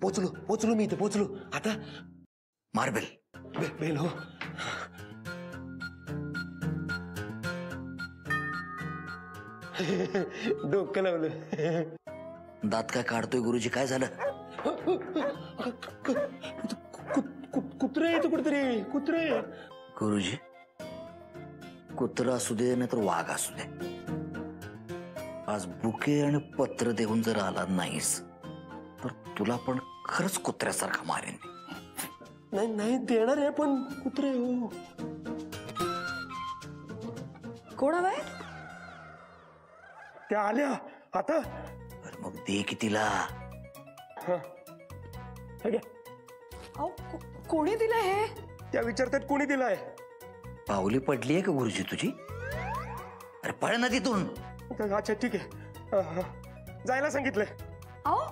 पोचलो मी इथे पोचलो. आता मार्बल बेल हो. डोकं लावलं. दात काय काढतोय गुरुजी? काय झालं? कुत्रे येतो कुठतरी. कुत्रे. गुरुजी, कुत्रा असू दे नाही तर वाघ असू दे, आज बुके आणि पत्र देऊन जर आला नाहीस तर तुला पण खरंच कुत्र्यासारखा मारेन. नाही देणार आहे पण कुत्रे हो. कोण हवाय? त्या आल्या आता. मग दे की तिला. कोणी दिलं हे? त्या विचारतात कोणी दिलाय. पावली पडली आहे का गुरुजी तुझी? अरे पळ ना तिथून. अच्छा ठीक आहे. जायला सांगितलंय. अहो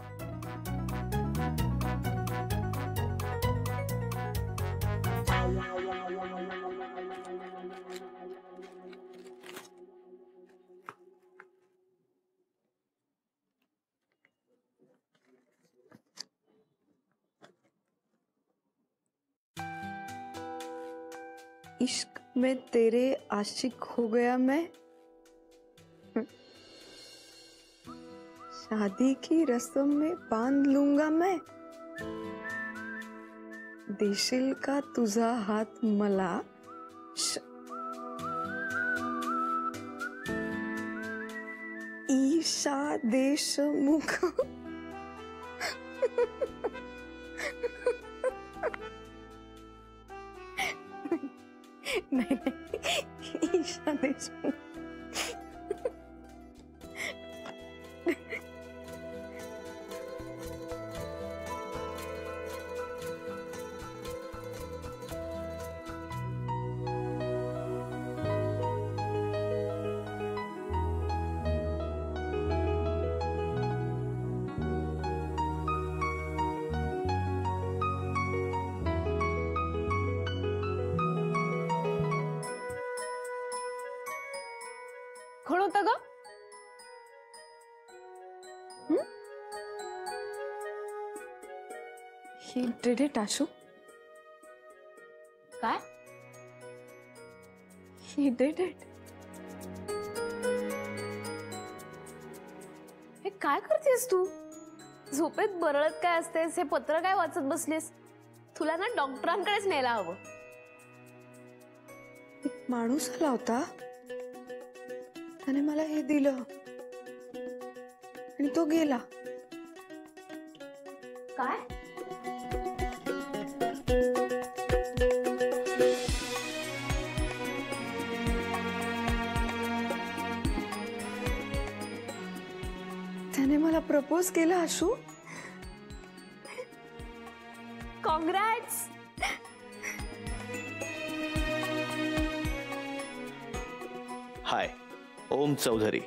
इश्क में तेरे आशिक हो गया मैं, शादी की रस्म में बांध लूंगा मैं, देशील का तुझा हात मला ईशा देशमुख. नहीं ईशा देशमुख. कोण होतं ग? He did it, Ashu. काय? He did it. हे काय करतेस तू? झोपेत बरळत काय असतेस? हे पत्र काय वाचत बसलीस? तुला ना डॉक्टरांकडेच न्यायला हवं. एक माणूस आला होता, त्याने मला हे दिलं आणि तो गेला. काय? त्याने मला प्रपोज केलं Ashu. Congrats. Hi, Om Chaudhary.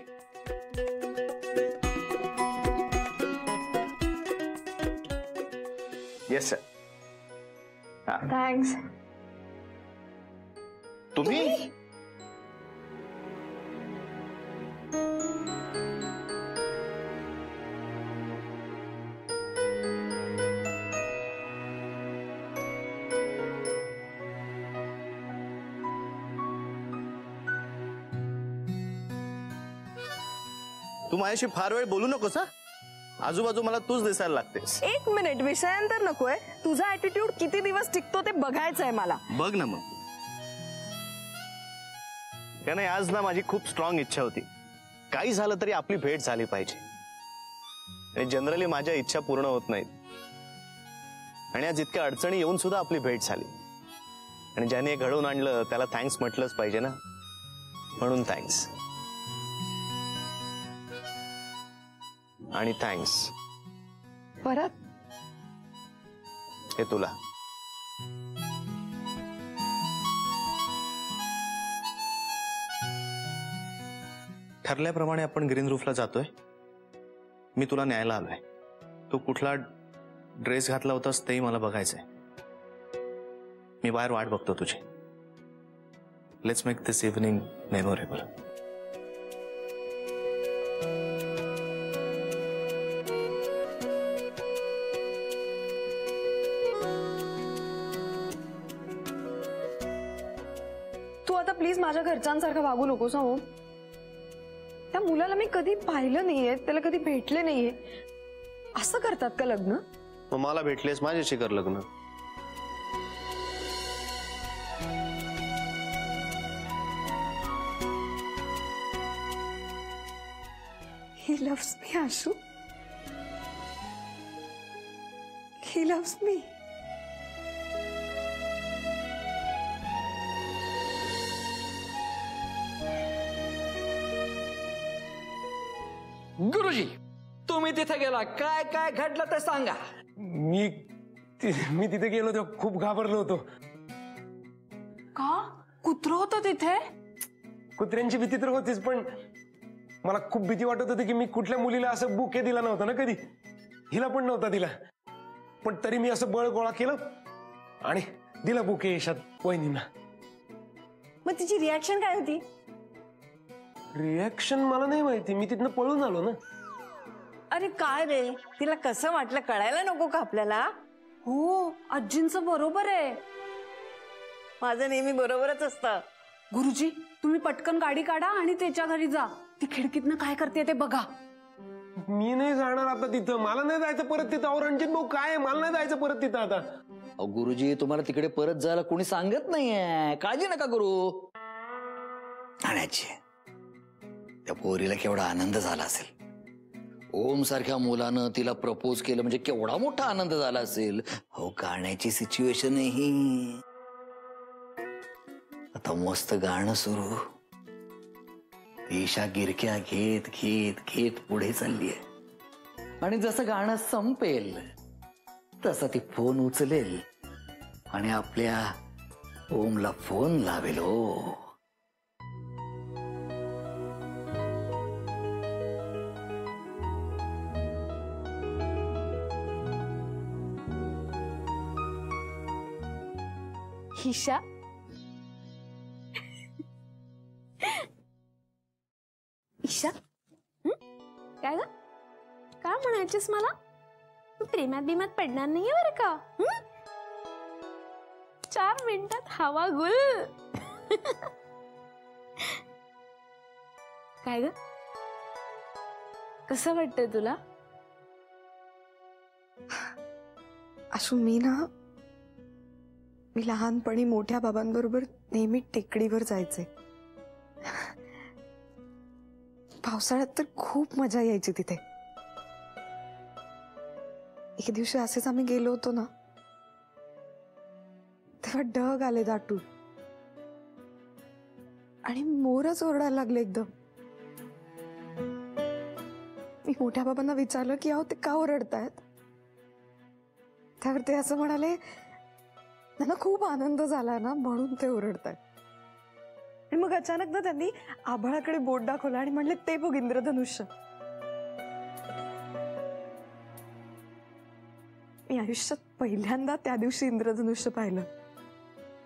Yes sir. Thanks. तुम्ही? तू माझ्याशी फार वेळ बोलू नकोस हा. आजूबाजू मला तूच दिसायला लागतेस. एक मिनिट, विषयांतर नकोय. तुझा ऍटिट्यूड किती दिवस टिकतो ते बघायचंय मला. बघ ना मग. का नाही, आज ना माझी खूप स्ट्रॉंग इच्छा होती, काही झालं तरी आपली भेट झाली पाहिजे. आणि जनरली माझ्या इच्छा पूर्ण होत नाहीत, आणि आज इतक्या अडचणी येऊन सुद्धा आपली भेट झाली. आणि ज्याने घडवून आणलं त्याला थँक्स म्हटलंच पाहिजे ना, म्हणून थँक्स. आणि थँक्स परत. हे तुला. ठरल्याप्रमाणे आपण ग्रीन रूफला जातोय. मी तुला न्यायला आलोय. तू कुठला ड्रेस घातला होतास तेही मला बघायचंय. मी बाहेर वाट बघतो तुझी. Let's make this evening memorable. Please माझ्या घरच्यांसारखं वागू नकोस हो. त्या मुलाला मी कधी पाहिलं नाहीये, त्याला कधी भेटले नाहीये. असं करतात का लग्न? मग मला भेटलेस माझ्याशी कर लग्न. He loves me, Ashu. He loves me. गुरुजी, तुम्ही तिथे गेला, काय काय घडलं ते सांगा. मी तिथे गेलो तेव्हा खूप घाबरलो होतो. का? कुत्रं होतं तिथे? कुत्र्यांची भीती तर होतीच, पण मला खूप भीती वाटत होती की मी कुठल्या मुलीला असं बुके दिला नव्हता ना कधी. हिला पण नव्हता दिला, पण तरी मी असं बळ गोळा केलं आणि दिला बुके ईशात वहिनींना. मग तिची रिॲक्शन काय होती? रिॲक्शन मला नाही माहिती, मी तिथनं पळून आलो ना. अरे काय रे, तिला कसं वाटलं कळायला नको का आपल्याला? हो, आजींचं बरोबर आहे. माझं नेहमी बरोबरच असतं. गुरुजी, तुम्ही पटकन गाडी काढा आणि त्याच्या घरी जा. ती खिडकीतनं काय करते ते बघा. मी नाही जाणार आता तिथं, मला नाही जायचं परत तिथं. अहो रणजित भाऊ काय आहे, मला नाही जायचं परत तिथं आता. अहो गुरुजी, तुम्हाला तिकडे परत जायला कोणी सांगत नाहीये, काळजी नका करू. आणि आजी, त्या पोरीला केवढा आनंद झाला असेल. ओम सारख्या मुलानं तिला प्रपोज केलं म्हणजे केवढा मोठा आनंद झाला असेल. हो, गाण्याची सिच्युएशन आहे ही. आता मस्त गाणं सुरू. ईशा गिरक्या घेत घेत घेत पुढे चाललीये आणि जसं गाणं संपेल तसं ती फोन उचलेल आणि आपल्या ओमला फोन लावेल. हो, ईशा, ईशा, काय ग? काय म्हणायचीस मला? तू प्रेमात बिमात पडणार नाहीये बरं का? 4 मिनिटात हवा गुल. काय ग, कसं वाटतंय तुला? आशू, मी लहानपणी मोठ्या बाबांबरोबर नेहमी टेकडीवर जायचे. पावसाळ्यात तर खूप मजा यायची तिथे. एक दिवशी असेच आम्ही गेलो होतो ना, तेव्हा ढग आले दाटून आणि मोरच ओरडायला लागले एकदम. मी मोठ्या बाबांना विचारलं की अहो ते का ओरडतायत. त्यावर ते असं म्हणाले, त्यांना खूप आनंद झाला ना म्हणून ते ओरडतायत. आणि मग अचानक ना त्यांनी आभाळाकडे बोट दाखवलं आणि म्हणले, ते बघ इंद्रधनुष्य. मी आयुष्यात पहिल्यांदा त्या दिवशी इंद्रधनुष्य पाहिलं.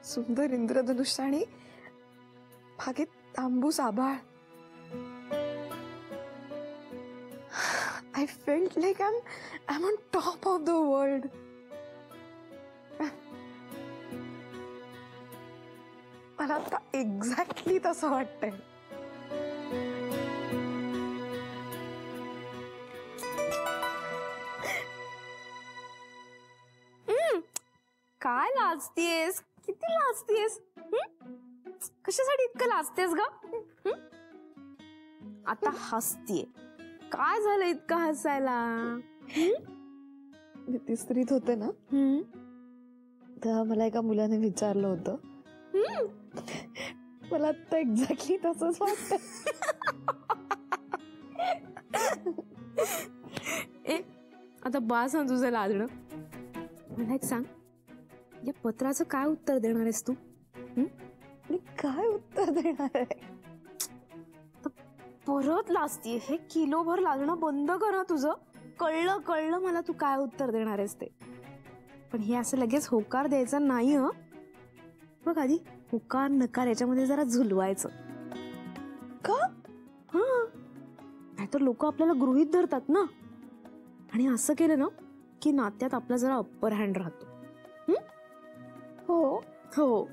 सुंदर इंद्रधनुष्य आणि बागेत तांबूस आभाळ. I felt like I'm on top of the world. मला आता एक्झॅक्टली तसं वाटतंय. काय लाजतीयस? किती लाजतीयस? कशासाठी इतकं लाजतेस ग? आता हसतीये, काय झालं इतकं हसायला? मी तिसरीत होते ना, तेव्हा मला एका मुलाने विचारलं होतं. मला आता एक्झॅक्टली तसंच वाटतं. आता बास ना तुझं लाजणं. मला एक सांग, या पत्राचं काय उत्तर देणार आहेस तू? मी काय उत्तर देणार आहे? परत लाजतीये. हे किलोभर लाजणं बंद कर ना तुझं. कळलं मला तू काय उत्तर देणार आहेस ते. पण हे असं लगेच होकार द्यायचा नाही. बघ, आधी होकार नकार याच्यामध्ये जरा झुलवायचं. का? नाहीतर लोक आपल्याला गृहीत धरतात ना. आणि असं केलं ना की नात्यात आपला जरा अप्पर हँड राहतो. हो हो.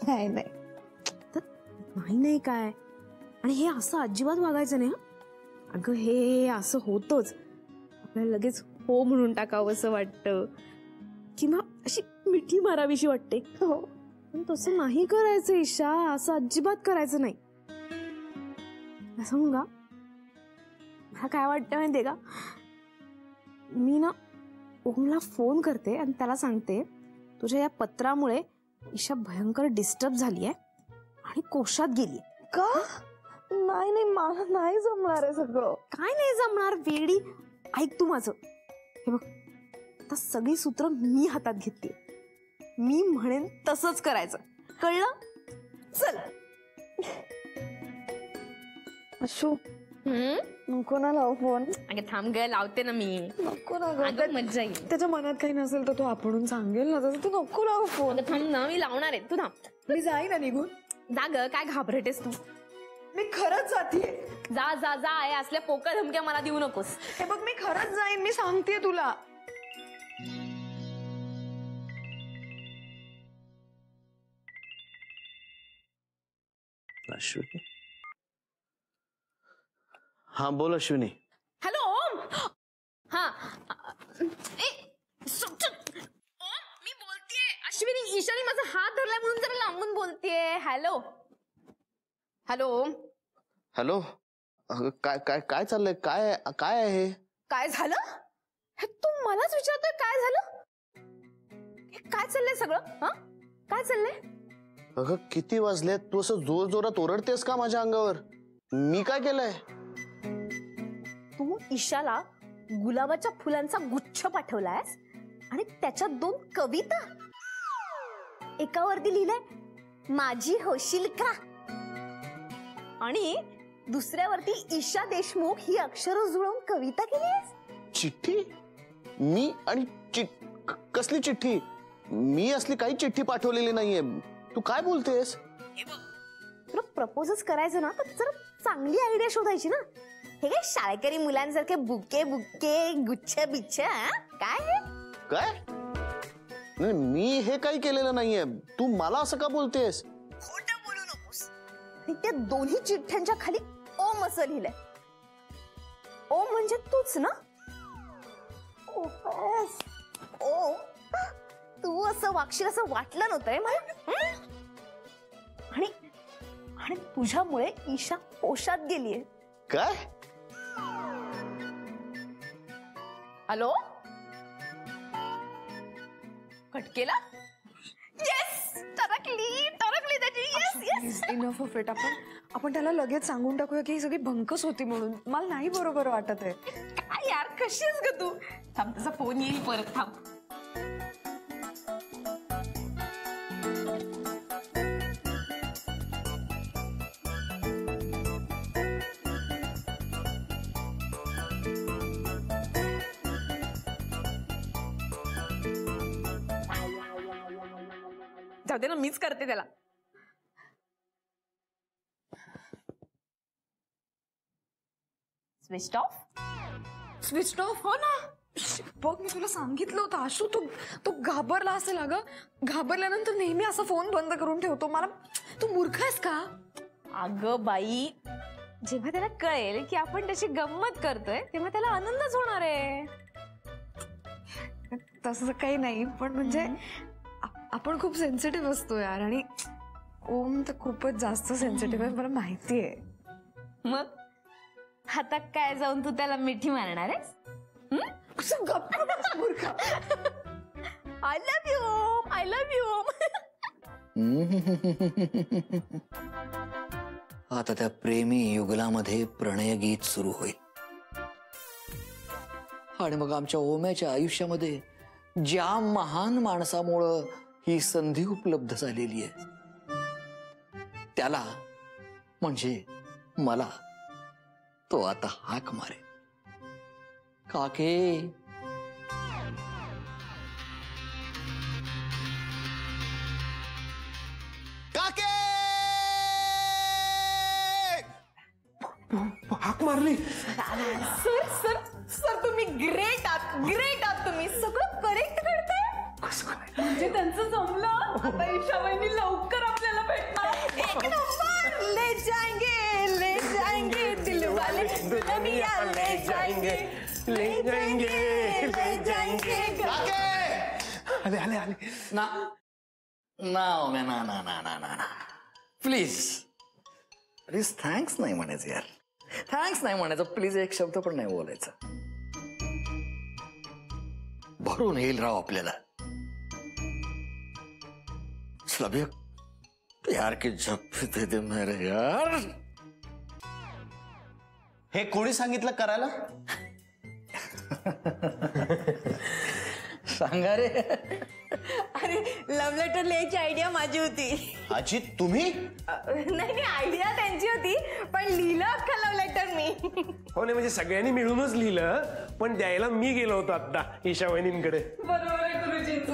नाही, तर नाही काय, आणि हे असं अजिबात वागायचं नाही. अगं हे असं होतच, आपल्याला लगेच हो म्हणून टाकावं असं वाटतं किंवा अशी मिठी मारावीशी वाटते. पण तसं नाही करायचं ईशा, असं अजिबात करायचं नाही. सांगू का मला काय वाटतं माहितीये का, मी ना ओमला फोन करते आणि त्याला सांगते तुझ्या या पत्रामुळे ईशा भयंकर डिस्टर्ब झालीये आणि कोशात गेली. का? नाही नाही, मला नाही जमणार आहे सगळं. काय नाही जमणार वेडी, ऐक तू माझं. हे बघ, आता सगळी सूत्र मी हातात घेतली, मी म्हणेन तसंच करायचं, कळलं? चल. अशू नको ना लाव फोन. अगं थांब ग, लावते ना मी. नको ना अगं मज्जा येईल. त्याच्या मनात काही नसेल तर तो आपणून सांगेल ना, तसं तू नको लाव फोन. अगं थांब ना, मी लावणार आहे, तू थांब. मी जाईन ना निघून. जा ग, काय घाबरटेस तू? मी खरंच जातीये. जा जा जा, आहे असल्या पोकळ धमक्या मला देऊ नकोस. हे बघ मी खरंच जाईन, मी सांगतेय तुला. अश्विनी, हा बोल अश्विनी. हॅलो ओम. हा ए, ओम मी बोलतेय. अश्विनी, ईशानी माझा हात धरलाय म्हणून जरा लांबून बोलतेय. हॅलो हॅलो ओम. हॅलो, काय काय काय चाललंय? काय काय आहे? काय झालं? हे तू मलाच विचारतोय काय झालं? हे काय चाललंय सगळं? हा काय चाललंय? अगं किती वाजले? तू असं जोर जोरात ओरडतेस का माझ्या अंगावर? मी काय केलंय? तू ईशाला गुलाबाच्या फुलांचा गुच्छ पाठवलायस आणि त्याच्यात 2 कविता. एकावरती लिहिलंय माझी होशील का, आणि दुसऱ्यावरती ईशा देशमुख ही अक्षरं जुळवून कविता केलीस. चिठ्ठी? मी आणि कसली चिठ्ठी? मी असली काही चिठ्ठी पाठवलेली नाहीये. तू काय बोलतेस? तुला प्रपोजच करायचं ना, तर जरा चांगली आयडिया शोधायची ना. हे काय शाळकरी मुलांसारखे बुके बुके गुच्छ बिच्छ काय हे? काय? नाही, मी हे काही केलेलं नाहीये. तू मला असं का बोलतेस? खोटं बोलू नकोस. आणि त्या दोन्ही चिठ्ठ्यांच्या खाली ओम असं लिहिलंय. ओम म्हणजे तूच ना? ओम, तू असं वागशील असं वाटलं नव्हतंय मला. आणि आणि तुझ्यामुळे ईशा कोशात गेलीये. काय? हॅलो, कट केला? येस, टरकली त्याची. Yes yes. Enough of it. आपण त्याला लगेच सांगून टाकूया की ही सगळी भंकस होती म्हणून. मला नाही बरोबर वाटत आहे. काय यार, कशी आहेस ग तू? थांब, त्याचा फोन येईल परत. थांब. जाऊ दे ना, मीच करते त्याला. Switch off. Switch off? हो ना. बघ, मी तुला सांगितलं होतं आशू, तू घाबरला असेल. अगं घाबरल्यानंतर नेहमी असा फोन बंद करून ठेवतो. मला तू मूर्ख आहेस का? अगं बाई, जेव्हा त्याला कळेल की आपण त्याची गंमत करतोय तेव्हा त्याला आनंदच होणार आहे. तसं काही नाही, पण म्हणजे आपण खूप सेन्सिटिव्ह असतो यार. आणि ओम तर खूपच जास्त सेन्सिटिव्ह आहे, मला माहिती आहे. मग आता काय जाऊन तू त्याला मिठी मारणार आहेस? I love you Om, I love you Om. आता त्या प्रेमी युगलामध्ये प्रणय गीत सुरू होईल आणि मग आमच्या ओम्याच्या आयुष्यामध्ये ज्या महान माणसामुळं ही संधी उपलब्ध झालेली आहे त्याला, म्हणजे मला, तो आता हाक मारे, काके. काके! हाक मारली. सर सर सर, तुम्ही ग्रेट आहात, ग्रेट आहात. तुम्ही सगळं करेक्ट करताय. म्हणजे त्यांचं जमलं. आता ईशा वहिनी लवकर आपल्याला भेटणार. एक नंबर. दुल्हनिया ले जाएंगे ले जाएंगे ले जाएंगे आले आले आले ना ना ओम्या, ना ना ना ना ना ना प्लीज प्लीज थँक्स नाही म्हणायचं यार, थँक्स नाही म्हणायचं प्लीज, एक शब्द पण नाही बोलायचं. भरून येईल राव आपल्याला. सभी प्यार की झप्पी दे दे मेरे यार. हे कोणी सांगितलं करायला? सांगा रे. अरे लव्ह लेटर लिहायची आयडिया माझी होती. अजित तुम्ही? नाही आयडिया त्यांची होती, पण लिहिलं अख्खं लव्ह लेटर मी. हो नाही म्हणजे सगळ्यांनी मिळूनच लिहिलं, पण द्यायला मी गेलो होतो आता ईशा वहिनींकडे. बरोबर आहे गुरुजींचं.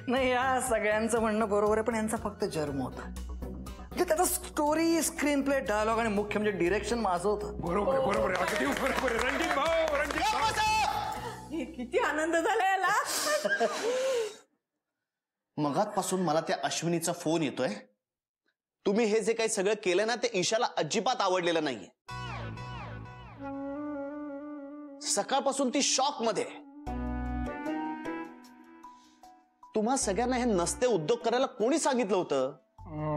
नाही या सगळ्यांचं म्हणणं बरोबर आहे, पण यांचा फक्त जन्म होता. म्हणजे त्याचा स्टोरी, स्क्रीन प्ले, डायलॉग आणि मुख्य म्हणजे डिरेक्शन माझं होतं. बरोबर आहे, बरोबर आहे, अगदी बरोबर आहे. रणजित भाऊ, रणजित भाऊ. किती आनंद झाला याला. मगातपासून मला त्या अश्विनीचा फोन येतोय. तुम्ही हे जे काही सगळं केलं ना ते ईशाला अजिबात आवडलेलं नाहीये. सकाळपासून ती शॉक मध्ये. तुम्हा सगळ्यांना हे नसते उद्योग करायला कोणी सांगितलं होतं?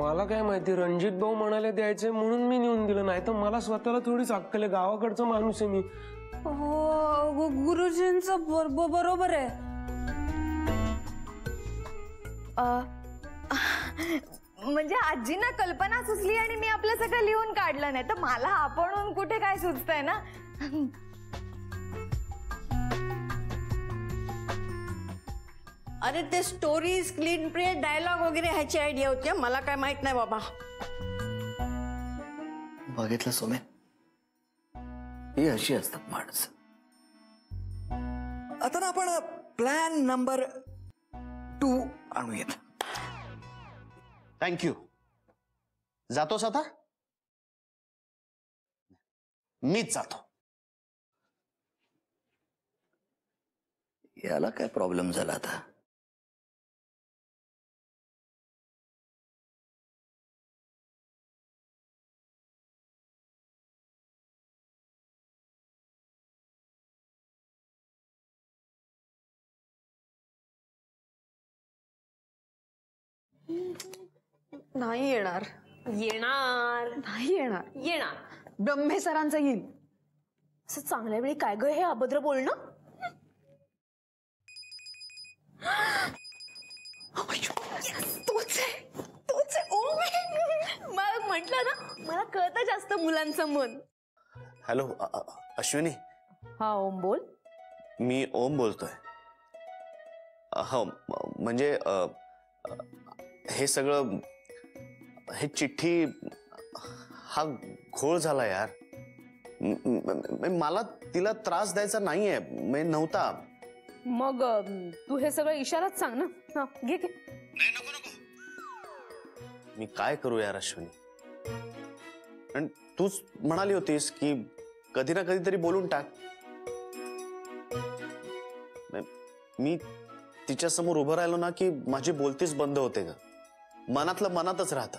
मला काय माहिती, रणजित भाऊ म्हणाले द्यायचे म्हणून मी नेऊन दिलं, नाही तर मला स्वतःला थोडीच अक्कल आहे, गावाकडचा माणूस आहे मी. हो गुरुजींचं बरोबर आहे. म्हणजे आजींना कल्पना सुचली आणि मी आपलं सगळं लिहून काढलं, नाही तर मला आपणहून कुठे काय सुचतंय ना. अरे ते स्टोरी, स्क्रीन प्ले, डायलॉग वगैरे ह्याची आयडिया होती, मला काय माहित नाही बाबा. बघितलं सोम्या, ही अशी असतात माणसं. आता ना आपण प्लॅन नंबर 2 आणूयात. थँक्यू. जातोस आता? मीच जातो. याला काय प्रॉब्लेम झाला आता? नाही येणार, येणार नाही येणार. येणार. ब्रह्मे सरांचं येईल. असं चांगल्या वेळी काय ग हे अभद्र बोलणं? तोच आहे, तोच आहे. ओ मला म्हटलं ना, मला कळतं जास्त मुलांचं मन. हॅलो अश्विनी. हा ओम बोल. मी ओम बोलतोय. हो म्हणजे हे सगळं, हे चिठ्ठी, हा घोळ झाला यार. मला तिला त्रास द्यायचा नाहीये, नव्हता. मग तू हे सगळं इशाराच सांग ना. हा घे घे. नाही नको नको. मी काय करू यार अश्विनी? आणि तूच म्हणाली होतीस की कधी ना कधीतरी बोलून टाक. मी तिच्या समोर उभं राहिलो ना की माझी बोलतीच बंद होते ग. मनातलं मनातच राहतं.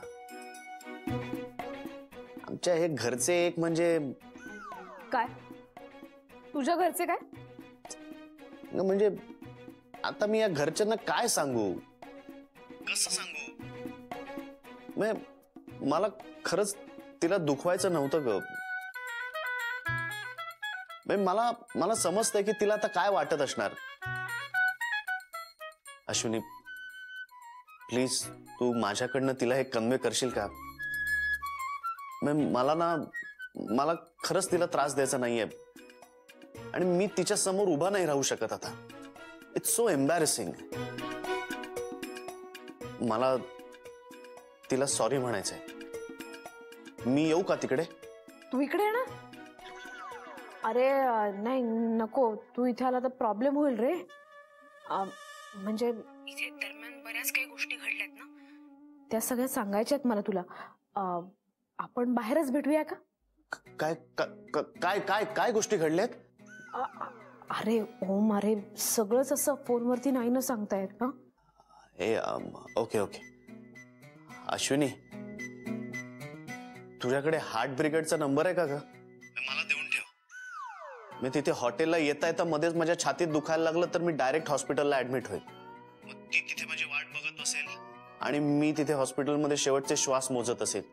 आमच्या हे घरचे एक म्हणजे काय? तुझ्या घरचे काय? म्हणजे आता मी या घरच्यांना काय सांगू, कसं सांगू? मला खरंच तिला दुखवायचं नव्हतं ग. मला समजतंय की तिला आता काय वाटत असणार. अश्विनी प्लीज तू माझ्याकडनं तिला हे कन्वे करशील का? मला खरंच तिला त्रास द्यायचा नाहीये आणि मी तिच्या समोर उभा नाही राहू शकत आता. It's so embarrassing. मला तिला सॉरी म्हणायचंय. मी येऊ का तिकडे? तू इकडे आहे ना? अरे नाही नको, तू इथे आला तर प्रॉब्लेम होईल रे. म्हणजे इथे दरम्यान बऱ्याच काही गोष्टी घडल्यात ना, त्या सगळ्या सांगायच्यात मला तुला. आपण बाहेरच भेटूया का? काय काय काय काय गोष्टी घडल्यात? अरे ओम, अरे सगळंच असं फोनवरती नाही ना सांगता येत. हा ओके ओके. अश्विनी तुझ्याकडे हार्ट ब्रिगेडचा नंबर आहे का ग? मला देऊन ठेव. मी तिथे हॉटेलला येता येता मध्येच माझ्या छातीत दुखायला लागलं तर मी डायरेक्ट हॉस्पिटलला ऍडमिट होईल. मग ती तिथे माझी वाट बघत बसेल आणि मी तिथे हॉस्पिटलमध्ये शेवटचे श्वास मोजत असेल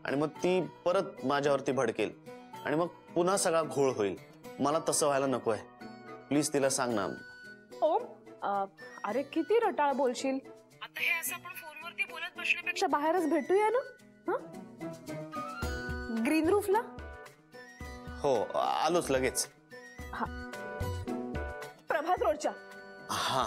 आणि मग ती परत माझ्यावरती भडकेल आणि मग पुन्हा सगळा घोळ होईल. मला तसं व्हायला नको आहे. प्लीज तिला सांग ना. ओम, अरे किती रटाळ बोलशील. आता हे असं आपण फोनवरती बोलत बसण्यापेक्षा बाहेरच भेटूया ना. ग्रीन रूफला. हो, आलोच लगेच. प्रभात रोडच्या. हा